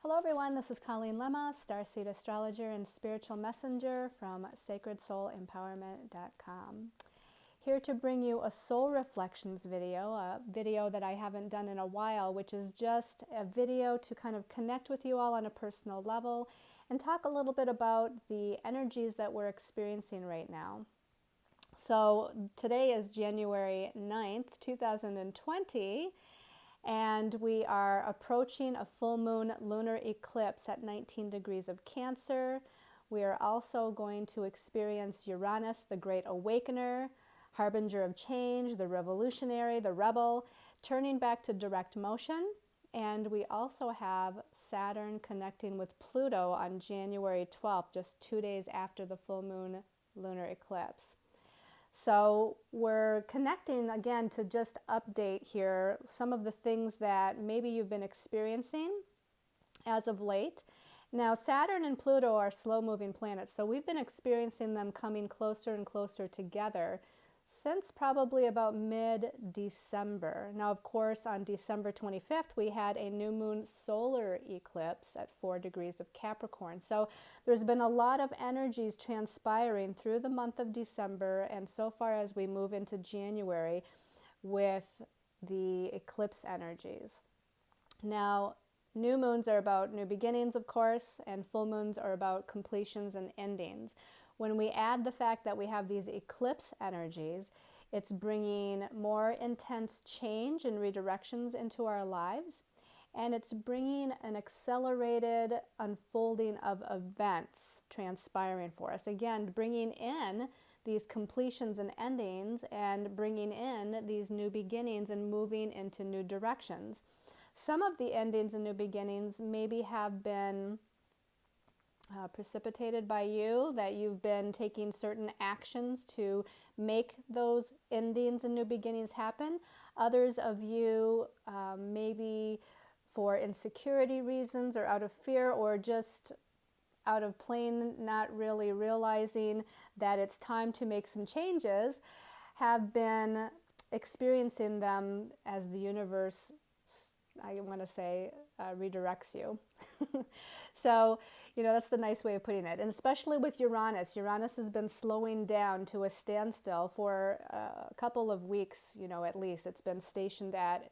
Hello everyone, this is Colleen Lemma, Starseed Astrologer and Spiritual Messenger from sacredsoulempowerment.com. Here to bring you a soul reflections video, a video that I haven't done in a while, which is just a video to kind of connect with you all on a personal level and talk a little bit about the energies that we're experiencing right now. So today is January 9th, 2020. And we are approaching a full moon lunar eclipse at 19 degrees of Cancer. We are also going to experience Uranus, the Great Awakener, harbinger of change, the revolutionary, the rebel, turning back to direct motion. And we also have Saturn connecting with Pluto on January 12th, just 2 days after the full moon lunar eclipse. So we're connecting again to just update here some of the things that maybe you've been experiencing as of late. Now, Saturn and Pluto are slow-moving planets, so we've been experiencing them coming closer and closer together since probably about mid-December. Now, of course, on December 25th, we had a new moon solar eclipse at 4 degrees of Capricorn. So there's been a lot of energies transpiring through the month of December and so far as we move into January with the eclipse energies. Now, new moons are about new beginnings, of course, and full moons are about completions and endings. When we add the fact that we have these eclipse energies, it's bringing more intense change and redirections into our lives, and it's bringing an accelerated unfolding of events transpiring for us. Again, bringing in these completions and endings and bringing in these new beginnings and moving into new directions. Some of the endings and new beginnings maybe have been precipitated by you, that you've been taking certain actions to make those endings and new beginnings happen. Others of you, maybe for insecurity reasons or out of fear or just out of plain not really realizing that it's time to make some changes, have been experiencing them as the universe, I want to say, redirects you. So, that's the nice way of putting it. And especially with Uranus. Uranus has been slowing down to a standstill for a couple of weeks, at least. It's been stationed at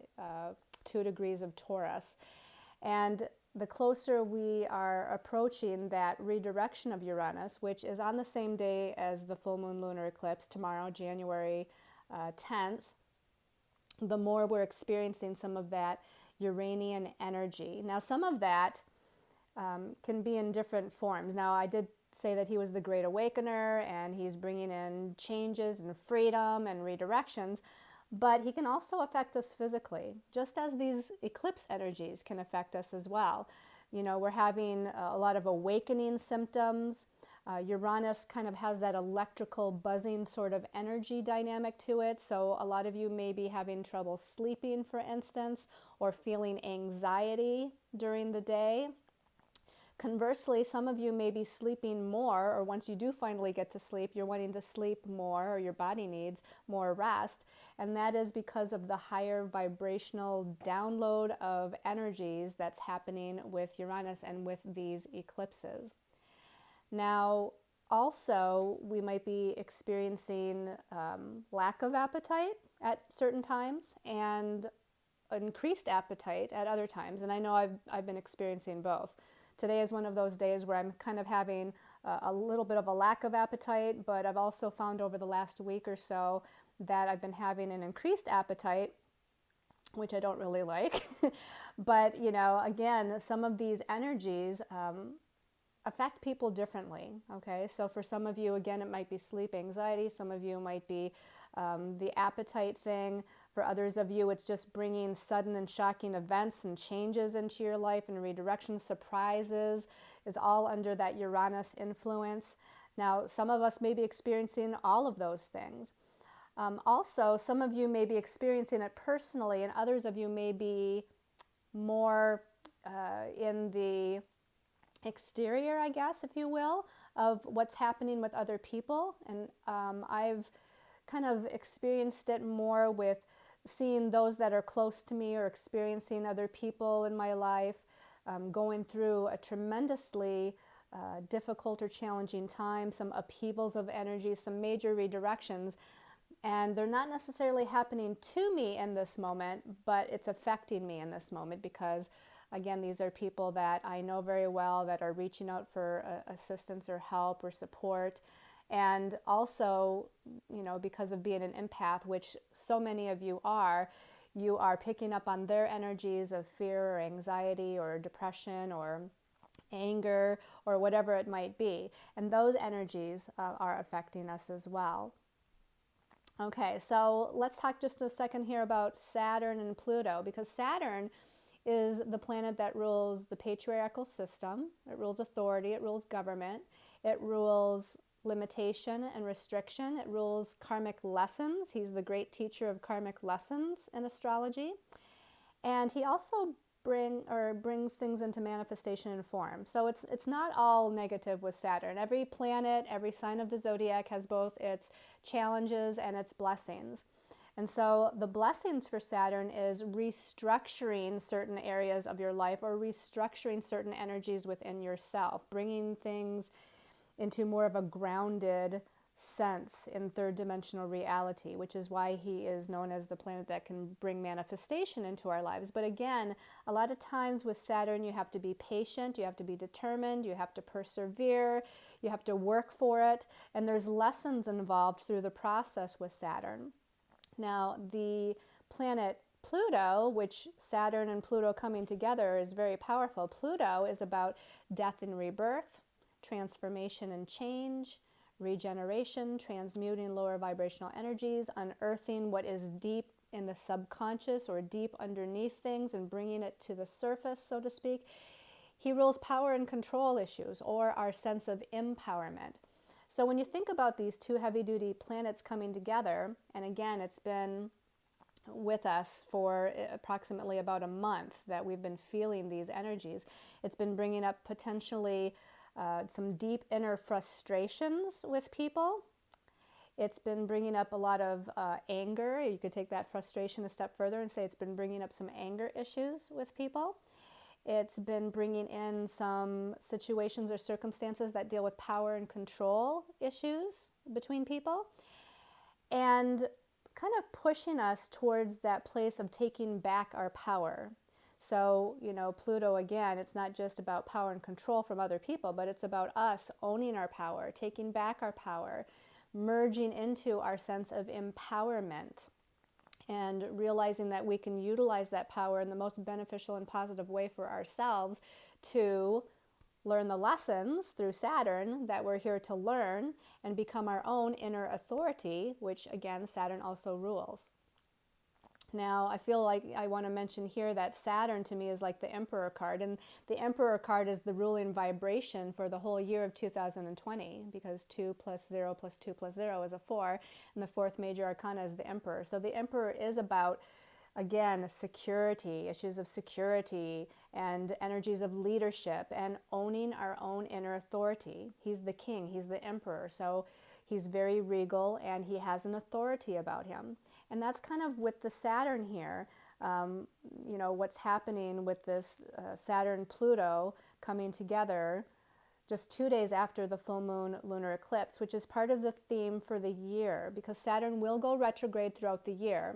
2 degrees of Taurus. And the closer we are approaching that redirection of Uranus, which is on the same day as the full moon lunar eclipse tomorrow, January 10th, the more we're experiencing some of that Uranian energy. Now, some of that can be in different forms. Now, I did say that he was the Great Awakener and he's bringing in changes and freedom and redirections, but he can also affect us physically, just as these eclipse energies can affect us as well. We're having a lot of awakening symptoms. Uranus kind of has that electrical buzzing sort of energy dynamic to it. So a lot of you may be having trouble sleeping, for instance, or feeling anxiety during the day. Conversely, some of you may be sleeping more, or once you do finally get to sleep, you're wanting to sleep more, or your body needs more rest. And that is because of the higher vibrational download of energies that's happening with Uranus and with these eclipses. Now, also, we might be experiencing lack of appetite at certain times and increased appetite at other times. And I know I've been experiencing both. Today is one of those days where I'm kind of having a little bit of a lack of appetite, but I've also found over the last week or so that I've been having an increased appetite, which I don't really like. But, again, some of these energies affect people differently, okay? So for some of you, again, it might be sleep anxiety. Some of you might be the appetite thing. For others of you, it's just bringing sudden and shocking events and changes into your life and redirections, surprises, is all under that Uranus influence. Now, some of us may be experiencing all of those things. Also, some of you may be experiencing it personally, and others of you may be more in the exterior, I guess, if you will, of what's happening with other people. And I've kind of experienced it more with seeing those that are close to me or experiencing other people in my life going through a tremendously difficult or challenging time, some upheavals of energy, some major redirections. And they're not necessarily happening to me in this moment, but it's affecting me in this moment because, again, these are people that I know very well that are reaching out for assistance or help or support. And also, because of being an empath, which so many of you are picking up on their energies of fear or anxiety or depression or anger or whatever it might be. And those energies are affecting us as well. Okay, so let's talk just a second here about Saturn and Pluto, because Saturn is the planet that rules the patriarchal system. It rules authority, it rules government, it rules limitation and restriction, it rules karmic lessons. He's the great teacher of karmic lessons in astrology. And he also brings things into manifestation and form. So it's not all negative with Saturn. Every planet, every sign of the zodiac has both its challenges and its blessings. And so the blessings for Saturn is restructuring certain areas of your life or restructuring certain energies within yourself, bringing things into more of a grounded sense in third dimensional reality, which is why he is known as the planet that can bring manifestation into our lives. But again, a lot of times with Saturn, you have to be patient, you have to be determined, you have to persevere, you have to work for it, and there's lessons involved through the process with Saturn. Now, the planet Pluto, which Saturn and Pluto coming together is very powerful. Pluto is about death and rebirth, transformation and change, regeneration, transmuting lower vibrational energies, unearthing what is deep in the subconscious or deep underneath things and bringing it to the surface, so to speak. He rules power and control issues or our sense of empowerment. So when you think about these two heavy-duty planets coming together, and again, it's been with us for approximately about a month that we've been feeling these energies, it's been bringing up potentially some deep inner frustrations with people. It's been bringing up a lot of anger. You could take that frustration a step further and say it's been bringing up some anger issues with people. It's been bringing in some situations or circumstances that deal with power and control issues between people, and kind of pushing us towards that place of taking back our power. So, Pluto, again, it's not just about power and control from other people, but it's about us owning our power, taking back our power, merging into our sense of empowerment, and realizing that we can utilize that power in the most beneficial and positive way for ourselves to learn the lessons through Saturn that we're here to learn and become our own inner authority, which, again, Saturn also rules. Now, I feel like I want to mention here that Saturn to me is like the Emperor card, and the Emperor card is the ruling vibration for the whole year of 2020, because 2 plus 0 plus 2 plus 0 is a 4, and the fourth major arcana is the Emperor. So the Emperor is about, again, security, issues of security, and energies of leadership, and owning our own inner authority. He's the king, he's the Emperor, so he's very regal, and he has an authority about him. And that's kind of with the Saturn here, what's happening with this Saturn-Pluto coming together just 2 days after the full moon lunar eclipse, which is part of the theme for the year, because Saturn will go retrograde throughout the year.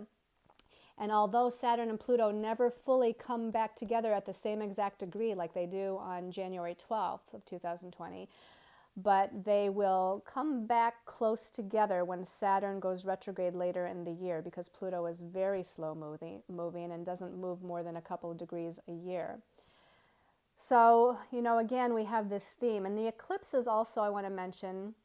And although Saturn and Pluto never fully come back together at the same exact degree like they do on January 12th of 2020, but they will come back close together when Saturn goes retrograde later in the year, because Pluto is very slow moving and doesn't move more than a couple of degrees a year. So, again, we have this theme. And the eclipses also, I want to mention,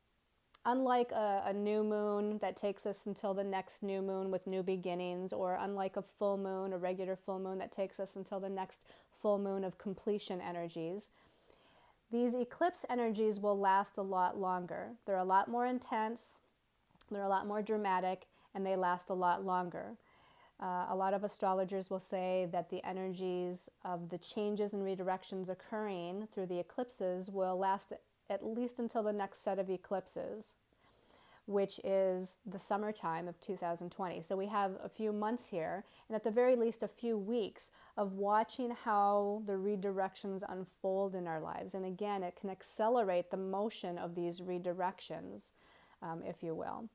unlike a new moon that takes us until the next new moon with new beginnings, or unlike a full moon, a regular full moon that takes us until the next full moon of completion energies, these eclipse energies will last a lot longer. They're a lot more intense, they're a lot more dramatic, and they last a lot longer. A lot of astrologers will say that the energies of the changes and redirections occurring through the eclipses will last at least until the next set of eclipses, which is the summertime of 2020. So we have a few months here, and at the very least a few weeks of watching how the redirections unfold in our lives. And again, it can accelerate the motion of these redirections, if you will.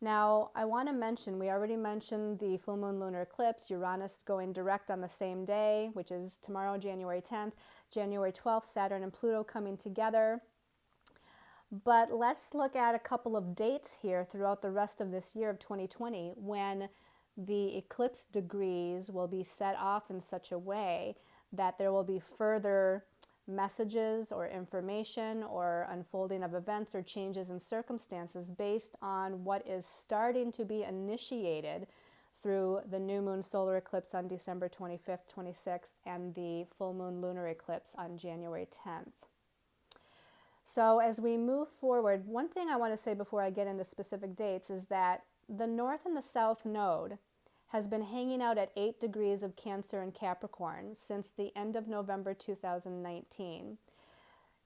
Now, I want to mention, we already mentioned the full moon lunar eclipse, Uranus going direct on the same day, which is tomorrow, January 10th, January 12th, Saturn and Pluto coming together. But let's look at a couple of dates here throughout the rest of this year of 2020 when the eclipse degrees will be set off in such a way that there will be further messages or information or unfolding of events or changes in circumstances based on what is starting to be initiated through the new moon solar eclipse on December 25th, 26th, and the full moon lunar eclipse on January 10th. So as we move forward, one thing I want to say before I get into specific dates is that the North and the South node has been hanging out at 8 degrees of Cancer and Capricorn since the end of November 2019.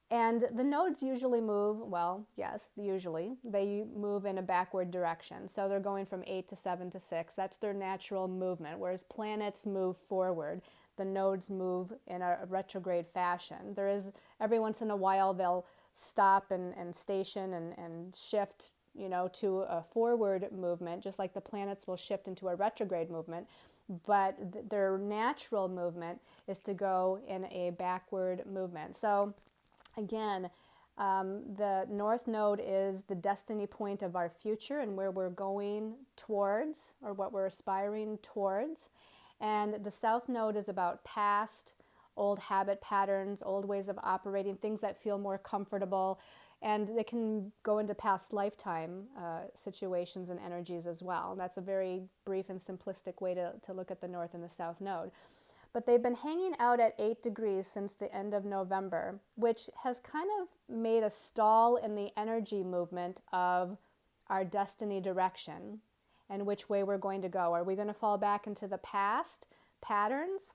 And the nodes usually move, well, yes, usually, they move in a backward direction. So they're going from 8 to 7 to 6. That's their natural movement, whereas planets move forward. The nodes move in a retrograde fashion. There is, every once in a while, they'll stop and station and shift, to a forward movement, just like the planets will shift into a retrograde movement. But their natural movement is to go in a backward movement. So again, the North Node is the destiny point of our future and where we're going towards, or what we're aspiring towards. And the South Node is about past, old habit patterns, old ways of operating, things that feel more comfortable. And they can go into past lifetime situations and energies as well. And that's a very brief and simplistic way to look at the North and the South Node. But they've been hanging out at 8 degrees since the end of November, which has kind of made a stall in the energy movement of our destiny direction and which way we're going to go. Are we going to fall back into the past patterns,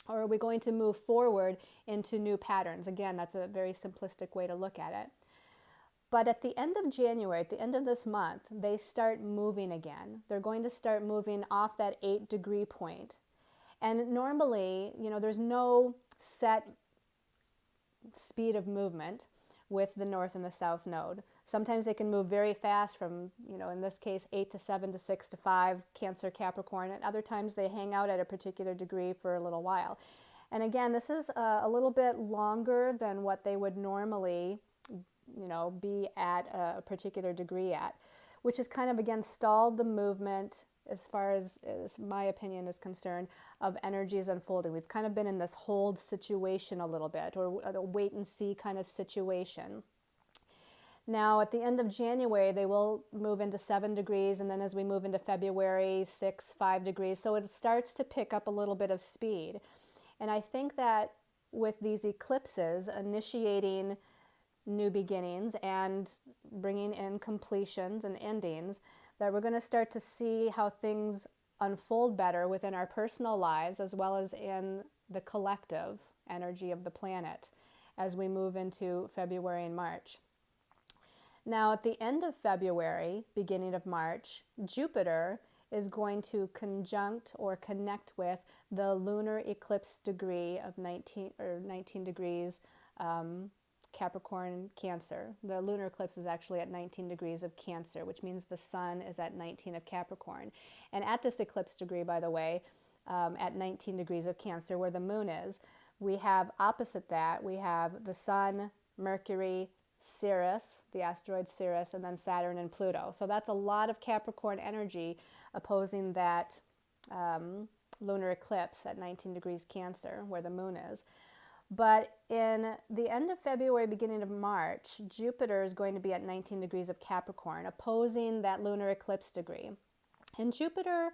or are we going to move forward into new patterns? Again, that's a very simplistic way to look at it. But at the end of January, at the end of this month, they start moving again. They're going to start moving off that 8 degree point. And normally, there's no set speed of movement with the North and the South Node. Sometimes they can move very fast from, in this case, 8 to 7 to 6 to 5, Cancer, Capricorn. And other times they hang out at a particular degree for a little while. And again, this is a little bit longer than what they would normally be at a particular degree at, which has kind of, again, stalled the movement as far as my opinion is concerned, of energies unfolding. We've kind of been in this hold situation a little bit, or a wait and see kind of situation. Now, at the end of January, they will move into 7 degrees, and then as we move into February, 6, 5 degrees. So it starts to pick up a little bit of speed. And I think that with these eclipses initiating new beginnings and bringing in completions and endings, that we're going to start to see how things unfold better within our personal lives as well as in the collective energy of the planet as we move into February and March. Now, at the end of February, beginning of March, Jupiter is going to conjunct or connect with the lunar eclipse degree of 19 degrees Capricorn, Cancer. The lunar eclipse is actually at 19 degrees of Cancer, which means the sun is at 19 of Capricorn. And at this eclipse degree, by the way, at 19 degrees of Cancer, where the moon is, we have opposite that, we have the sun, Mercury, Ceres, the asteroid Ceres, and then Saturn and Pluto. So that's a lot of Capricorn energy opposing that lunar eclipse at 19 degrees Cancer, where the moon is. But in the end of February, beginning of March, Jupiter is going to be at 19 degrees of Capricorn, opposing that lunar eclipse degree. And Jupiter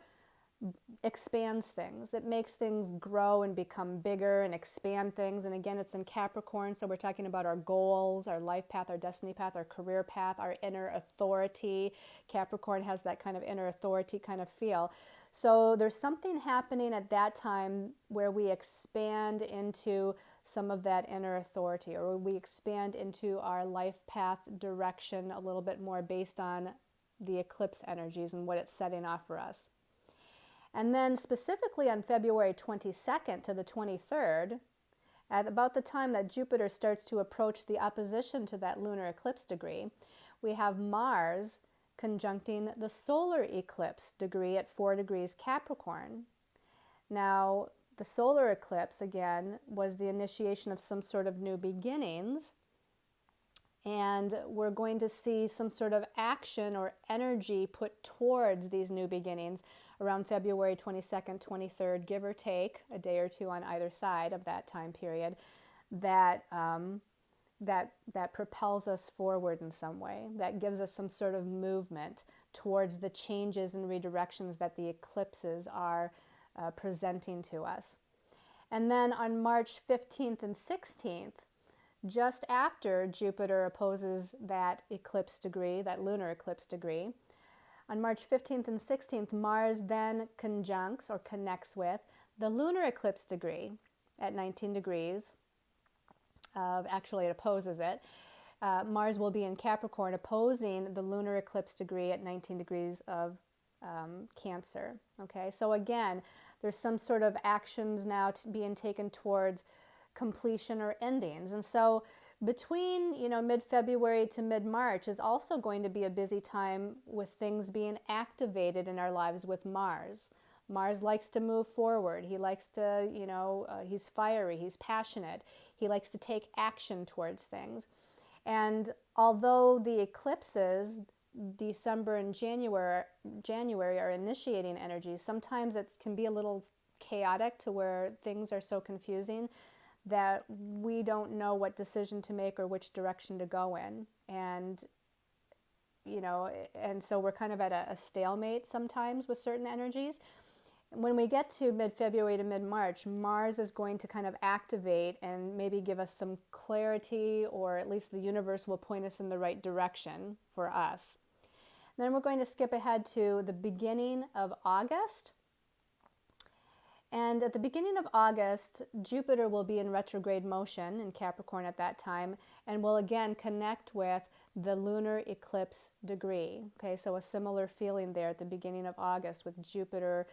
expands things. It makes things grow and become bigger and expand things. And again, it's in Capricorn, so we're talking about our goals, our life path, our destiny path, our career path, our inner authority. Capricorn has that kind of inner authority kind of feel. So there's something happening at that time where we expand into some of that inner authority, or we expand into our life path direction a little bit more based on the eclipse energies and what it's setting off for us. And then specifically on February 22nd to the 23rd, at about the time that Jupiter starts to approach the opposition to that lunar eclipse degree, we have Mars conjuncting the solar eclipse degree at 4 degrees Capricorn. Now, the solar eclipse, again, was the initiation of some sort of new beginnings, and we're going to see some sort of action or energy put towards these new beginnings around February 22nd, 23rd, give or take a day or two on either side of that time period, that propels us forward in some way, that gives us some sort of movement towards the changes and redirections that the eclipses are presenting to us. And then on March 15th and 16th, just after Jupiter opposes that eclipse degree, that lunar eclipse degree, on March 15th and 16th, Mars then conjuncts or connects with the lunar eclipse degree at 19 degrees. Actually, it opposes it. Mars will be in Capricorn opposing the lunar eclipse degree at 19 degrees of Cancer. Okay, so again, there's some sort of actions now being taken towards completion or endings. And so between, mid-February to mid-March is also going to be a busy time with things being activated in our lives with Mars. Mars likes to move forward. He likes to, he's fiery, he's passionate. He likes to take action towards things. And although the eclipses, December and January are initiating energies, sometimes it can be a little chaotic to where things are so confusing that we don't know what decision to make or which direction to go in. And so we're kind of at a stalemate sometimes with certain energies. When we get to mid-February to mid-March, Mars is going to kind of activate and maybe give us some clarity, or at least the universe will point us in the right direction for us. Then we're going to skip ahead to the beginning of August. And at the beginning of August, Jupiter will be in retrograde motion in Capricorn at that time, and will again connect with the lunar eclipse degree. Okay, so a similar feeling there at the beginning of August with Jupiter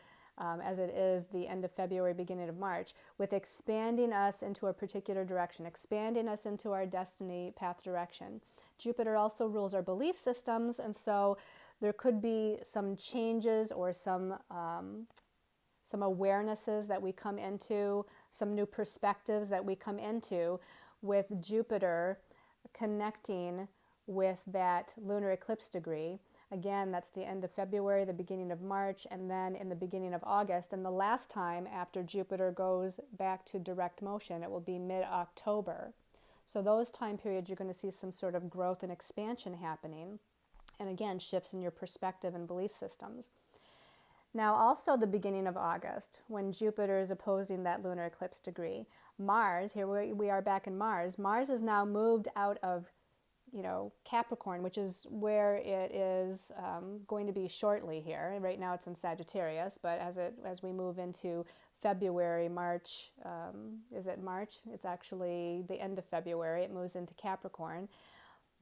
as it is the end of February, beginning of March, with expanding us into a particular direction, expanding us into our destiny path direction. Jupiter also rules our belief systems, and so there could be some changes or some awarenesses that we come into, some new perspectives that we come into with Jupiter connecting with that lunar eclipse degree. Again, that's the end of February, the beginning of March, and then in the beginning of August. And the last time after Jupiter goes back to direct motion, it will be mid-October. So those time periods, you're going to see some sort of growth and expansion happening. And again, shifts in your perspective and belief systems. Now, also the beginning of August, when Jupiter is opposing that lunar eclipse degree, Mars, here we are back in Mars, Mars is now moved out of Capricorn, which is where it is going to be shortly here. Right now it's in Sagittarius, but as we move into February, March, is it March? It's actually the end of February. It moves into Capricorn.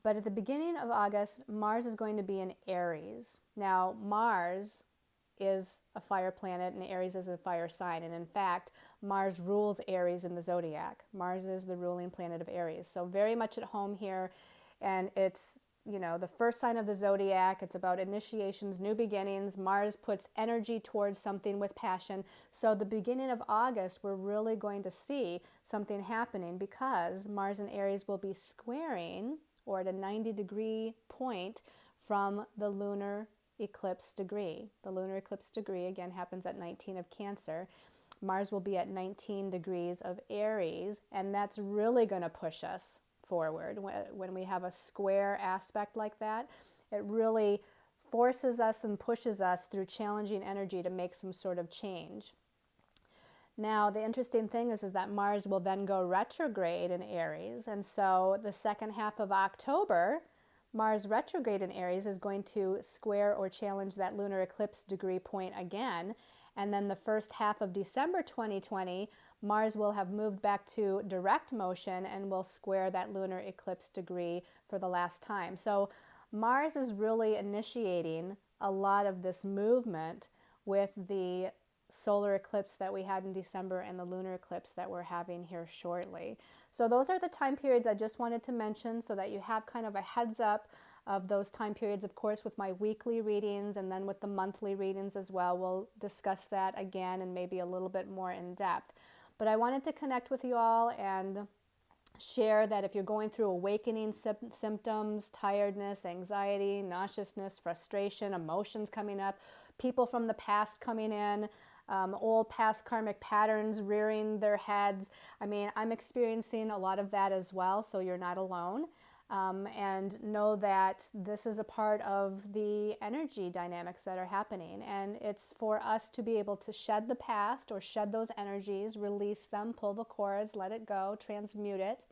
But at the beginning of August, Mars is going to be in Aries. Now, Mars is a fire planet and Aries is a fire sign. And in fact, Mars rules Aries in the zodiac. Mars is the ruling planet of Aries. So very much at home here. And it's, the first sign of the zodiac. It's about initiations, new beginnings. Mars puts energy towards something with passion. So the beginning of August, we're really going to see something happening because Mars and Aries will be squaring or at a 90-degree point from the lunar eclipse degree. The lunar eclipse degree, again, happens at 19 of Cancer. Mars will be at 19 degrees of Aries, and that's really going to push us forward. When we have a square aspect like that, it really forces us and pushes us through challenging energy to make some sort of change. Now, the interesting thing is that Mars will then go retrograde in Aries, and so the second half of October, Mars retrograde in Aries is going to square or challenge that lunar eclipse degree point again. And then the first half of December 2020, Mars will have moved back to direct motion and will square that lunar eclipse degree for the last time. So Mars is really initiating a lot of this movement with the solar eclipse that we had in December and the lunar eclipse that we're having here shortly. So those are the time periods I just wanted to mention so that you have kind of a heads up of those time periods, of course, with my weekly readings and then with the monthly readings as well. We'll discuss that again and maybe a little bit more in depth. But I wanted to connect with you all and share that if you're going through awakening symptoms, tiredness, anxiety, nauseousness, frustration, emotions coming up, people from the past coming in, old past karmic patterns rearing their heads. I mean, I'm experiencing a lot of that as well, so you're not alone. And know that this is a part of the energy dynamics that are happening. And it's for us to be able to shed the past or shed those energies, release them, pull the cords, let it go, transmute it,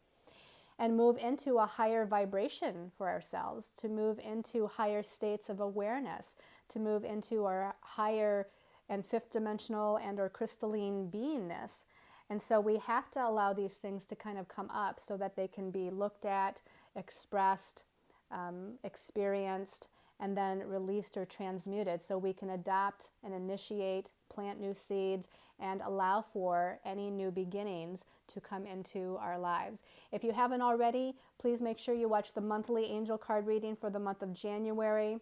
and move into a higher vibration for ourselves, to move into higher states of awareness, to move into our higher and fifth dimensional and or crystalline beingness. And so we have to allow these things to kind of come up so that they can be looked at, expressed, experienced, and then released or transmuted so we can adopt and initiate, plant new seeds, and allow for any new beginnings to come into our lives. If you haven't already, please make sure you watch the monthly angel card reading for the month of January.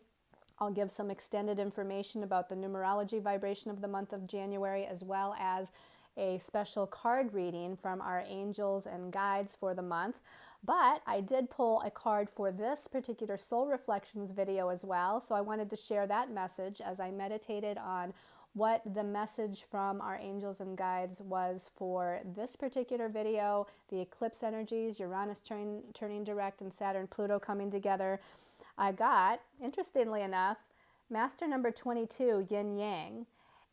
I'll give some extended information about the numerology vibration of the month of January, as well as a special card reading from our angels and guides for the month. But I did pull a card for this particular Soul Reflections video as well, so I wanted to share that message as I meditated on what the message from our angels and guides was for this particular video, the eclipse energies, Uranus turning direct and Saturn Pluto coming together. I got, interestingly enough, master number 22, yin yang.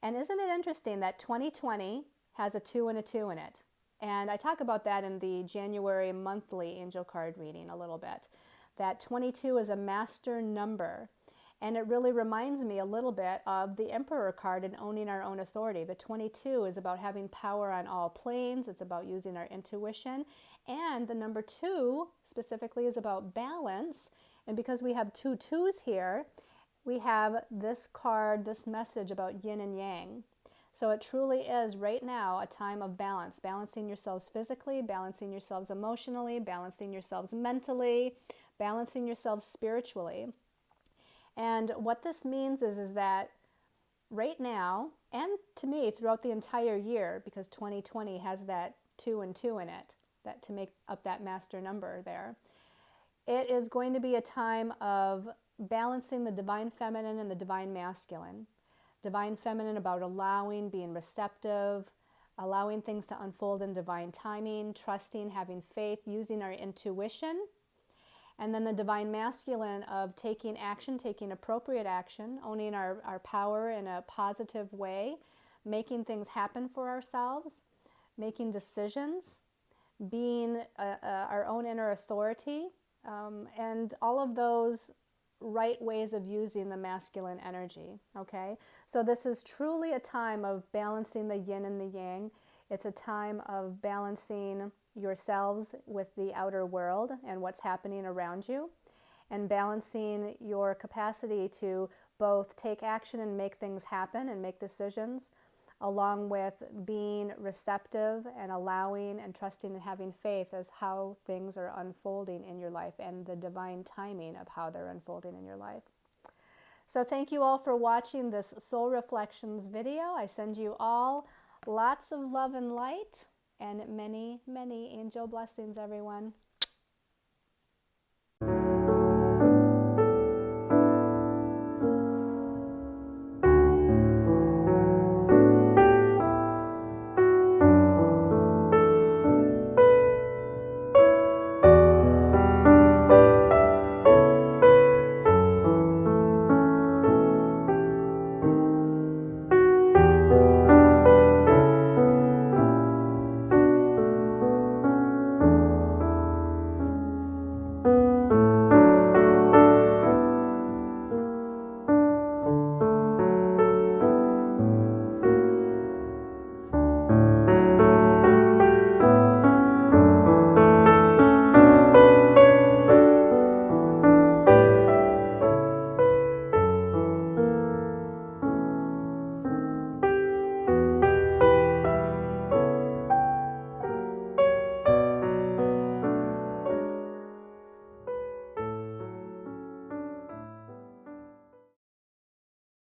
And isn't it interesting that 2020 has a 2 and a 2 in it? And I talk about that in the January monthly angel card reading a little bit. That 22 is a master number. And it really reminds me a little bit of the Emperor card and owning our own authority. The 22 is about having power on all planes. It's about using our intuition. And the number 2 specifically is about balance. And because we have 2 2s here, we have this card, this message about yin and yang. So it truly is right now a time of balance, balancing yourselves physically, balancing yourselves emotionally, balancing yourselves mentally, balancing yourselves spiritually. And what this means is that right now, and to me throughout the entire year, because 2020 has that 2 and 2 in it, that to make up that master number there, it is going to be a time of balancing the divine feminine and the divine masculine. Divine feminine about allowing, being receptive, allowing things to unfold in divine timing, trusting, having faith, using our intuition. And then the divine masculine of taking action, taking appropriate action, owning our power in a positive way, making things happen for ourselves, making decisions, being our own inner authority, and all of those right ways of using the masculine energy, okay? So this is truly a time of balancing the yin and the yang. It's a time of balancing yourselves with the outer world and what's happening around you, and balancing your capacity to both take action and make things happen and make decisions, along with being receptive and allowing and trusting and having faith as how things are unfolding in your life and the divine timing of how they're unfolding in your life. So thank you all for watching this Soul Reflections video. I send you all lots of love and light and many, many angel blessings, everyone.